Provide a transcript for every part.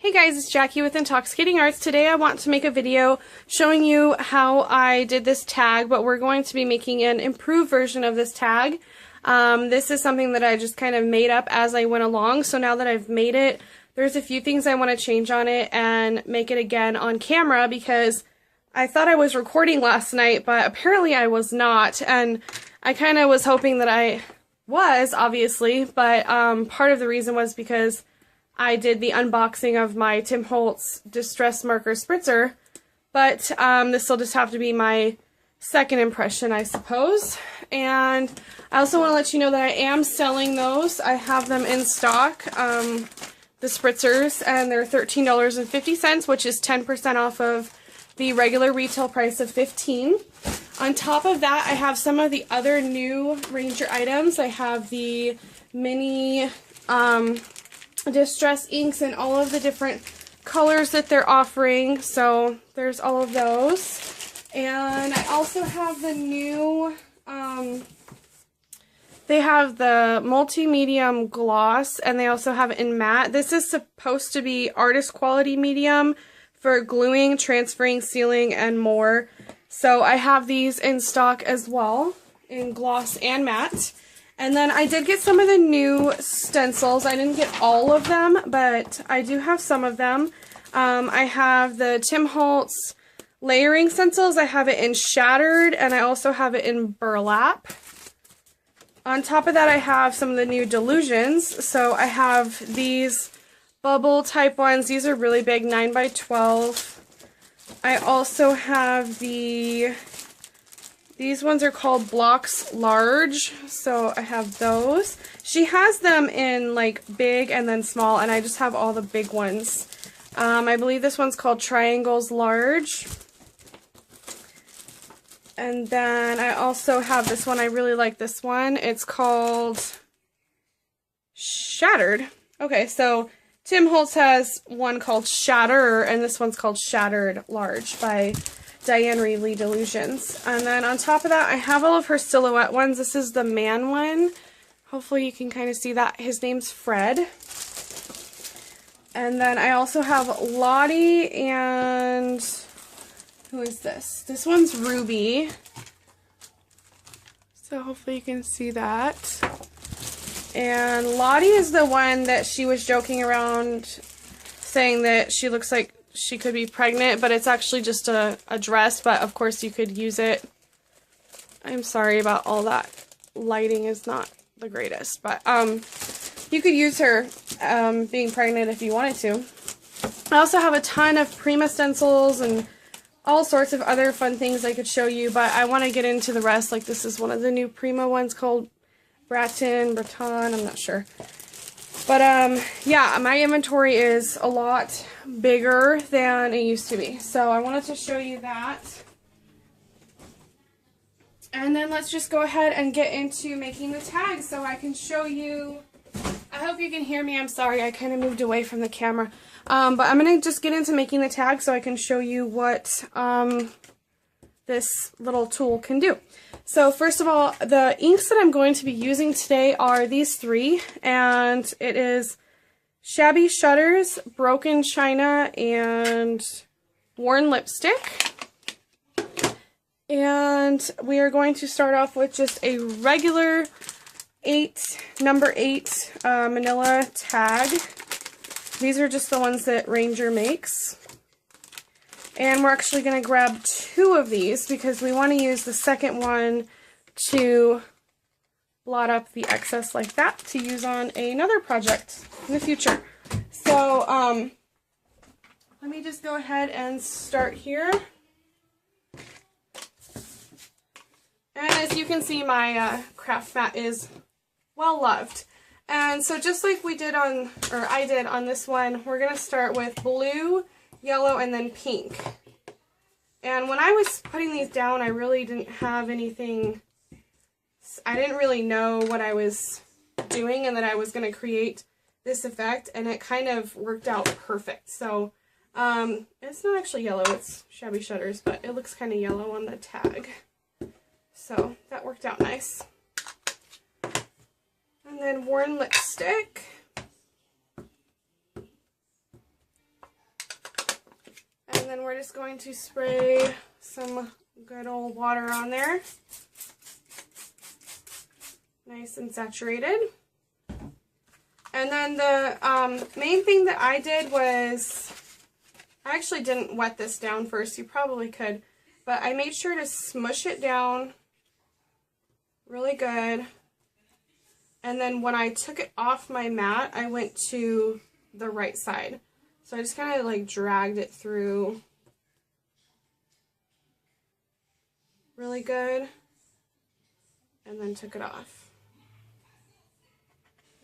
Hey guys, it's Jackie with Intoxicating Arts. Today I want to make a video showing you how I did this tag, but we're going to be making an improved version of this tag. This is something that I just kind of made up as I went along, so now that I've made it, there's a few things I want to change on it and make it again on camera because I thought I was recording last night, but apparently I was not, and I kind of was hoping that I was, obviously, but part of the reason was because I did the unboxing of my Tim Holtz Distress Marker Spritzer, but this will just have to be my second impression, I suppose. And I also want to let you know that I am selling those. I have them in stock, the Spritzers, and they're $13.50, which is 10% off of the regular retail price of $15. On top of that, I have some of the other new Ranger items. I have the mini distress inks and all of the different colors that they're offering, so there's all of those. And I also have the new they have the multi-medium gloss, and they also have it in matte. This is supposed to be artist quality medium for gluing, transferring, sealing, and more. So I have these in stock as well in gloss and matte. And then I did get some of the new stencils. I didn't get all of them, but I do have some of them. I have the Tim Holtz layering stencils. I have it in Shattered, and I also have it in Burlap. On top of that, I have some of the new Delusions. So I have these bubble type ones. These are really big, 9 by 12. I also have these ones are called Blocks Large, so I have those. She has them in like big and then small, and I just have all the big ones. I believe this one's called Triangles Large. And then I also have this one. I really like this one. It's called Shattered. Okay, so Tim Holtz has one called Shatter, and this one's called Shattered Large by Diane Reedley Delusions. And then on top of that, I have all of her silhouette ones. This is the man one. Hopefully you can kind of see that. His name's Fred. And then I also have Lottie and who is this? This one's Ruby. So hopefully you can see that. And Lottie is the one that she was joking around saying that she looks like she could be pregnant, but it's actually just a dress, but of course you could use it. I'm sorry about all that. Lighting is not the greatest, but you could use her being pregnant if you wanted to. I also have a ton of Prima stencils and all sorts of other fun things I could show you, but I want to get into the rest. Like this is one of the new Prima ones called Breton, I'm not sure. But, yeah, my inventory is a lot bigger than it used to be. So I wanted to show you that. And then let's just go ahead and get into making the tag so I can show you. I hope you can hear me. I'm sorry, I kind of moved away from the camera. But I'm going to just get into making the tag so I can show you what this little tool can do. So first of all, the inks that I'm going to be using today are these three, and it is Shabby Shutters, Broken China, and Worn Lipstick. And we are going to start off with just a regular number 8 manila tag. These are just the ones that Ranger makes. And we're actually going to grab 2 of these because we want to use the second one to blot up the excess like that to use on another project in the future. So let me just go ahead and start here. And as you can see, my craft mat is well loved. And so just like we did on, or I did on this one, we're going to start with blue, yellow, and then pink. And when I was putting these down, I really didn't have anything, I didn't really know what I was doing and that I was going to create this effect, and it kind of worked out perfect. So it's not actually yellow, it's Shabby Shutters, but it looks kind of yellow on the tag. So that worked out nice. And then Worn Lipstick. And then we're just going to spray some good old water on there. Nice and saturated. And then the main thing that I did was, I actually didn't wet this down first. You probably could. But I made sure to smush it down really good. And then when I took it off my mat, I went to the right side. So I just kind of like dragged it through really good. And then took it off.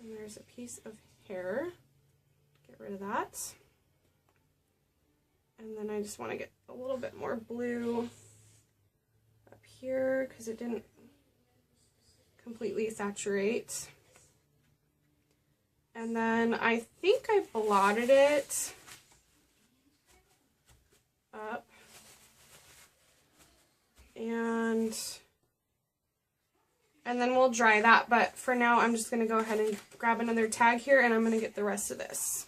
And there's a piece of hair. Get rid of that. And then I just want to get a little bit more blue up here because it didn't completely saturate. And then I think I blotted it up. And then we'll dry that, but for now I'm just going to go ahead and grab another tag here and I'm going to get the rest of this.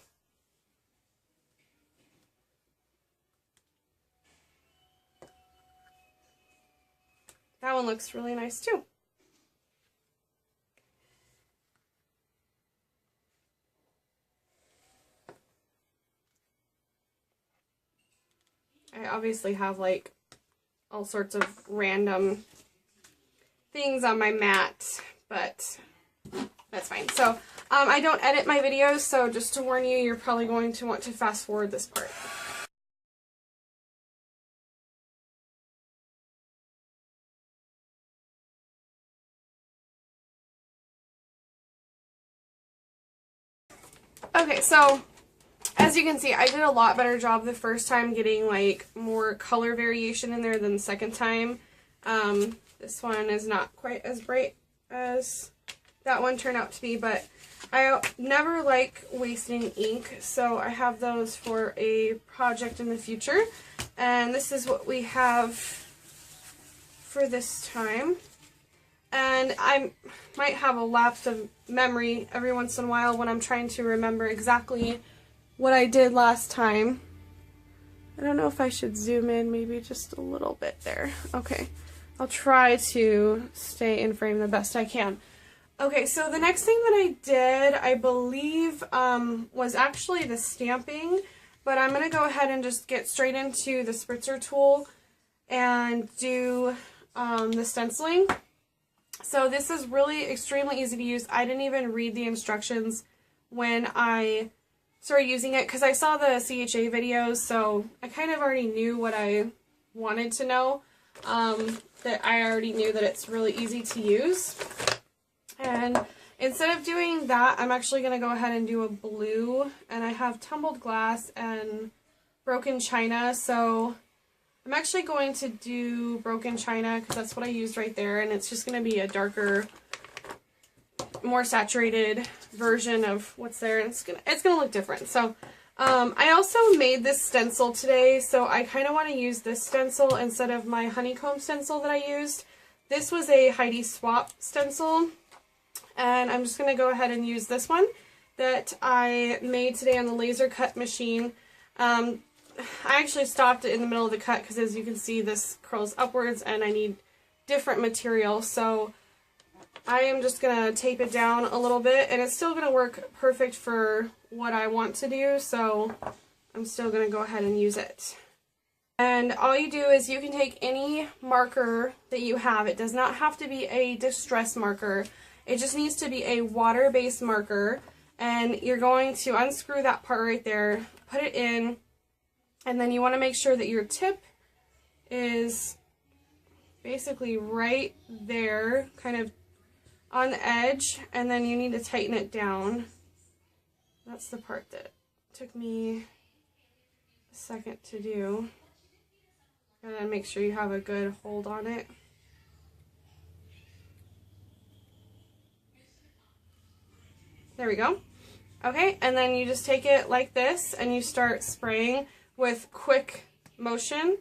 That one looks really nice too. I obviously have like all sorts of random things on my mat, but that's fine. So I don't edit my videos, so just to warn you, you're probably going to want to fast forward this part. Okay, so as you can see, I did a lot better job the first time getting like more color variation in there than the second time. This one is not quite as bright as that one turned out to be, but I never like wasting ink, so I have those for a project in the future. And this is what we have for this time. And I might have a lapse of memory every once in a while when I'm trying to remember exactly what I did last time. I don't know if I should zoom in, maybe just a little bit there. Okay, I'll try to stay in frame the best I can. Okay, so the next thing that I did, I believe, was actually the stamping, but I'm going to go ahead and just get straight into the Spritzer tool and do the stenciling. So this is really extremely easy to use. I didn't even read the instructions when I started using it because I saw the CHA videos, so I kind of already knew what I wanted to know. That I already knew that it's really easy to use. And instead of doing that, I'm actually going to go ahead and do a blue. And I have tumbled glass and broken china, so I'm actually going to do broken china because that's what I used right there. And it's just going to be a darker, more saturated version of what's there. And it's gonna look different. So I also made this stencil today, so I kind of want to use this stencil instead of my honeycomb stencil that I used. This was a Heidi Swap stencil, and I'm just going to go ahead and use this one that I made today on the laser cut machine. I actually stopped it in the middle of the cut because, as you can see, this curls upwards and I need different material, so I am just going to tape it down a little bit, and it's still going to work perfect for what I want to do, so I'm still going to go ahead and use it. And all you do is you can take any marker that you have. It does not have to be a distress marker. It just needs to be a water-based marker, and you're going to unscrew that part right there, put it in, and then you want to make sure that your tip is basically right there, kind of on the edge, and then you need to tighten it down. That's the part that took me a second to do. Gotta make sure you have a good hold on it. There we go. Okay, and then you just take it like this and you start spraying with quick motion.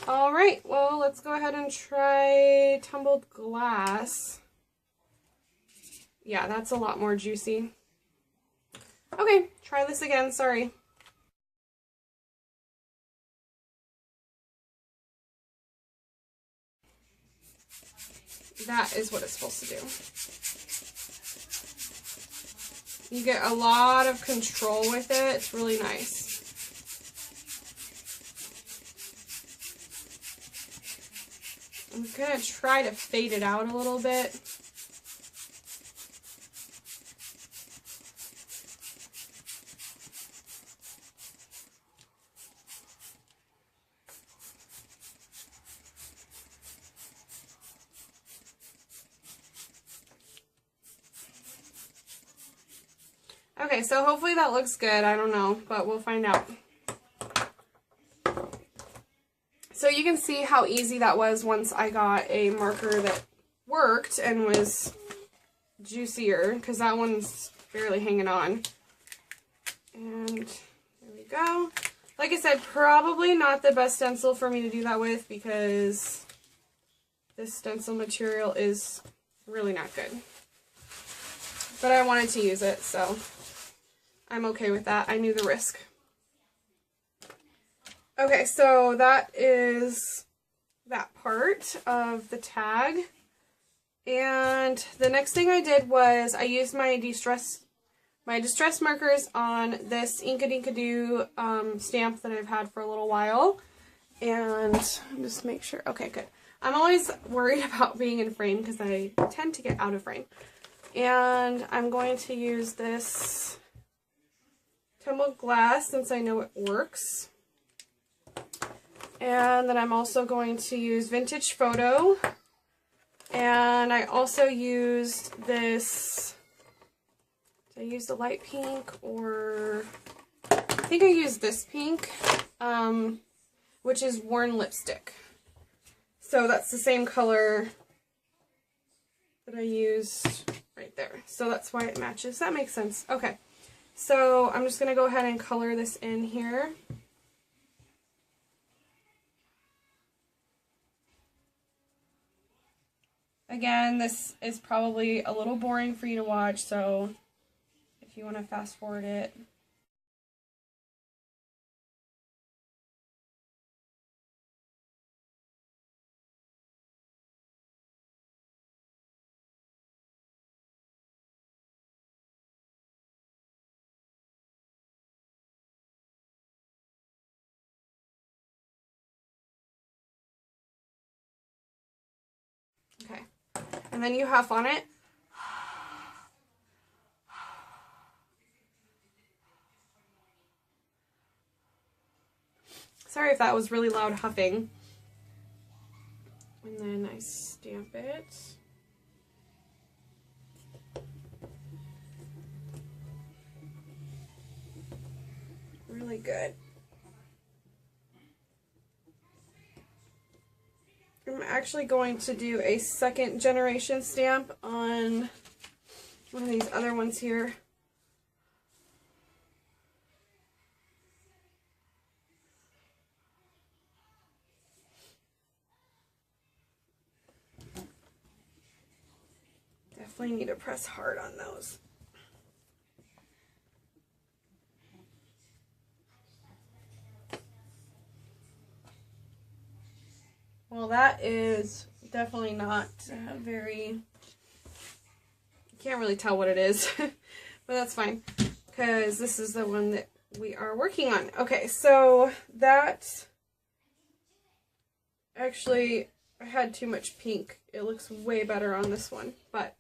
Alright, well, let's go ahead and try tumbled glass. Yeah, that's a lot more juicy. Okay, try this again, sorry. That is what it's supposed to do. You get a lot of control with it. It's really nice. I'm going to try to fade it out a little bit. Okay, so hopefully that looks good. I don't know, but we'll find out. So you can see how easy that was once I got a marker that worked and was juicier, because that one's barely hanging on. And there we go. Like I said, probably not the best stencil for me to do that with, because this stencil material is really not good. But I wanted to use it, so I'm okay with that. I knew the risk. Okay, so that is that part of the tag. And the next thing I did was I used my distress markers on this Inkadinkado stamp that I've had for a little while. And just make sure, okay, good. I'm always worried about being in frame because I tend to get out of frame. And I'm going to use this tumbled glass since I know it works. And then I'm also going to use Vintage Photo. And I also used this, did I use the light pink, or I think I used this pink, which is Worn Lipstick. So that's the same color that I used right there. So that's why it matches. That makes sense. Okay. So I'm just going to go ahead and color this in here. Again, this is probably a little boring for you to watch, so if you want to fast forward it. Okay. And then you huff on it. Sorry if that was really loud huffing. And then I stamp it. Really good. I'm actually going to do a second generation stamp on one of these other ones here. Definitely need to press hard on those. Well, that is definitely not very, can't really tell what it is, but that's fine, because this is the one that we are working on. Okay, so that, actually, I had too much pink. It looks way better on this one, but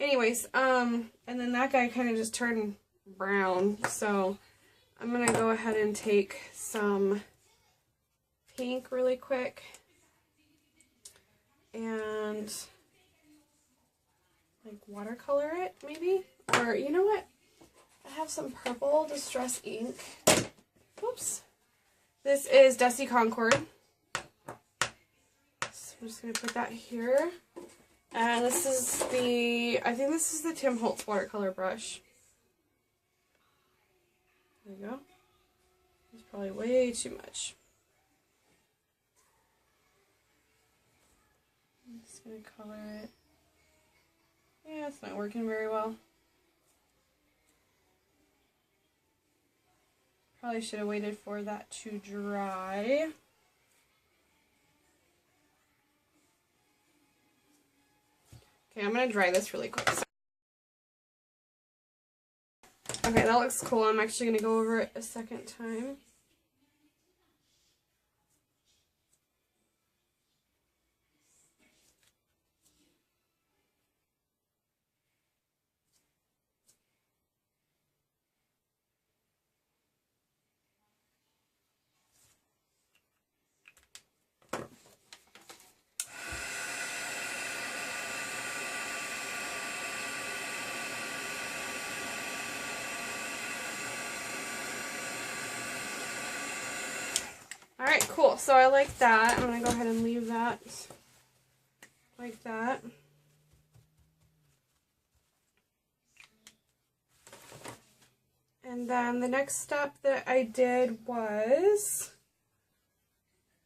anyways, and then that guy kind of just turned brown, so I'm going to go ahead and take some pink really quick. And like watercolor it, maybe? Or you know what? I have some purple Distress ink. Oops. This is Dusty Concord. So I'm just going to put that here. And this is the, I think this is the Tim Holtz watercolor brush. There you go. It's probably way too much. gonna color it. Yeah, it's not working very well. Probably should have waited for that to dry. Okay, I'm gonna dry this really quick. Okay, that looks cool. I'm actually gonna go over it a second time. Alright, cool. So I like that. I'm going to go ahead and leave that like that. And then the next step that I did was,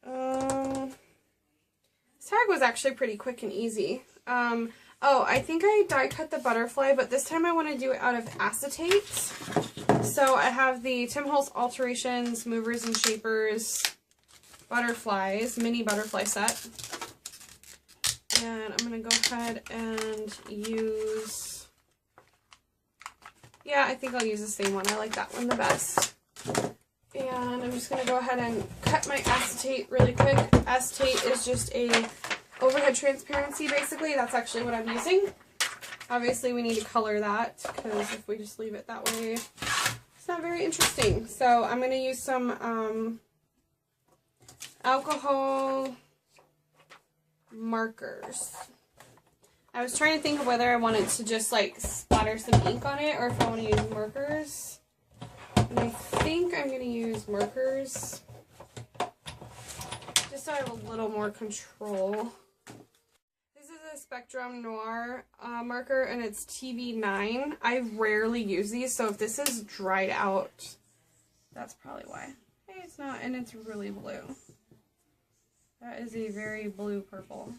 this tag was actually pretty quick and easy. Oh, I think I die cut the butterfly, but this time I want to do it out of acetate. So I have the Tim Holtz Alterations Movers and Shapers butterflies, mini butterfly set. And I'm going to go ahead and use, yeah, I think I'll use the same one. I like that one the best. And I'm just going to go ahead and cut my acetate really quick. Acetate is just a overhead transparency, basically. That's actually what I'm using. Obviously, we need to color that, because if we just leave it that way, it's not very interesting. So I'm going to use some alcohol markers. I was trying to think of whether I wanted to just like splatter some ink on it or if I want to use markers. And I think I'm going to use markers just so I have a little more control. This is a Spectrum Noir marker and it's TV9. I rarely use these, so if this is dried out, that's probably why. Hey, it's not, and it's really blue. That is a very blue purple.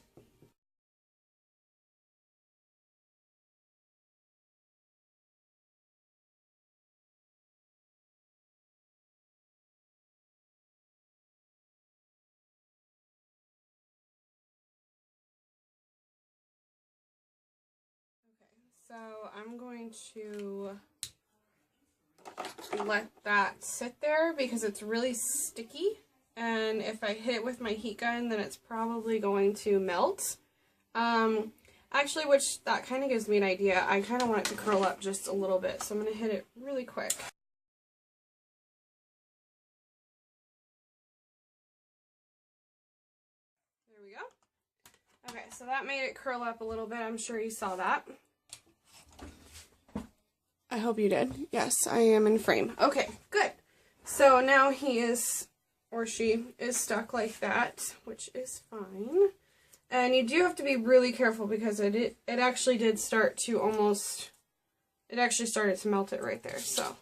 So I'm going to let that sit there because it's really sticky, and if I hit it with my heat gun then it's probably going to melt. Actually, which that kind of gives me an idea. I kind of want it to curl up just a little bit, so I'm going to hit it really quick. There we go. Okay, so that made it curl up a little bit. I'm sure you saw that. I hope you did. Yes, I am in frame. Okay, good. So now he is, or she is stuck like that, which is fine. And you do have to be really careful because it actually did start to almost, it actually started to melt it right there. So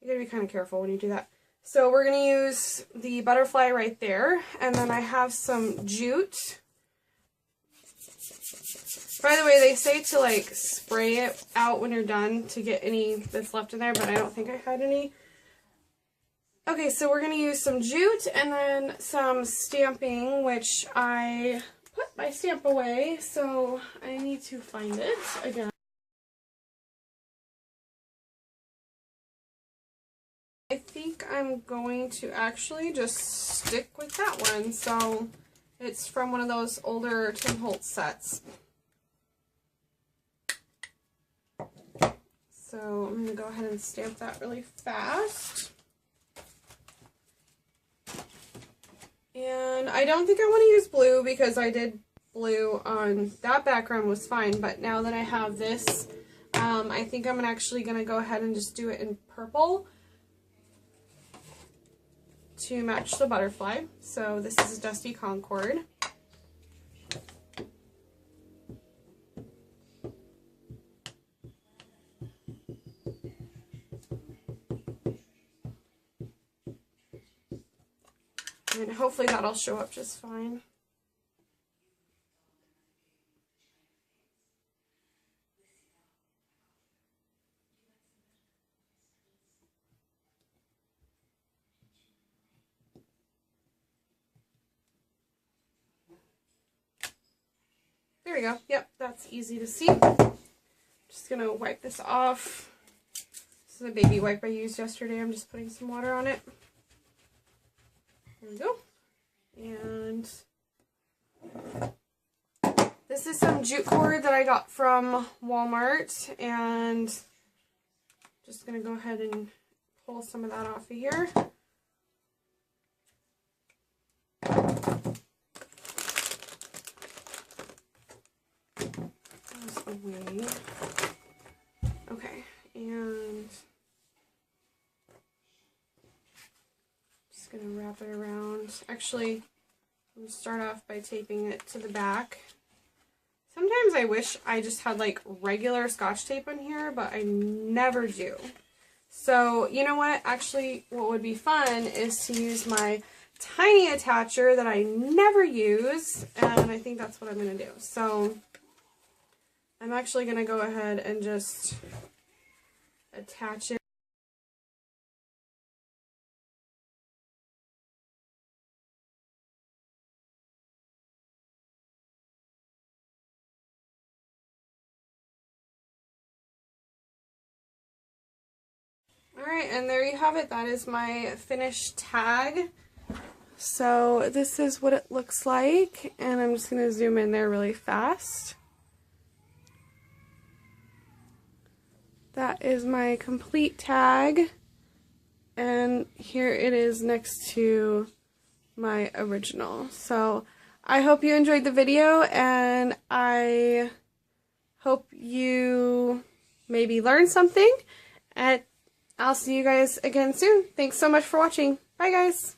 you gotta be kind of careful when you do that. So we're gonna use the butterfly right there, and then I have some jute. By the way, they say to like spray it out when you're done to get any that's left in there, but I don't think I had any. Okay, so we're going to use some jute and then some stamping, which I put my stamp away, so I need to find it again. I think I'm going to actually just stick with that one. So it's from one of those older Tim Holtz sets. So I'm going to go ahead and stamp that really fast. And I don't think I want to use blue because I did blue on that background was fine, but now that I have this, I think I'm actually going to go ahead and just do it in purple to match the butterfly. So this is Dusty Concord. And hopefully that'll show up just fine. we go. Yep, that's easy to see. Just gonna wipe this off. This is a baby wipe I used yesterday. I'm just putting some water on it. There we go. And this is some jute cord that I got from Walmart, and just gonna go ahead and pull some of that off of here. That's away. Okay, and just gonna wrap it around. Actually, I'm gonna start off by taping it to the back. Sometimes I wish I just had like regular Scotch tape on here, but I never do. So, you know what? Actually, what would be fun is to use my tiny attacher that I never use, and I think that's what I'm going to do. So, I'm actually going to go ahead and just attach it. Alright, and there you have it. That is my finished tag. So this is what it looks like, and I'm just going to zoom in there really fast. That is my complete tag, and here it is next to my original. So I hope you enjoyed the video, and I hope you maybe learned something, and I'll see you guys again soon. Thanks so much for watching. Bye, guys.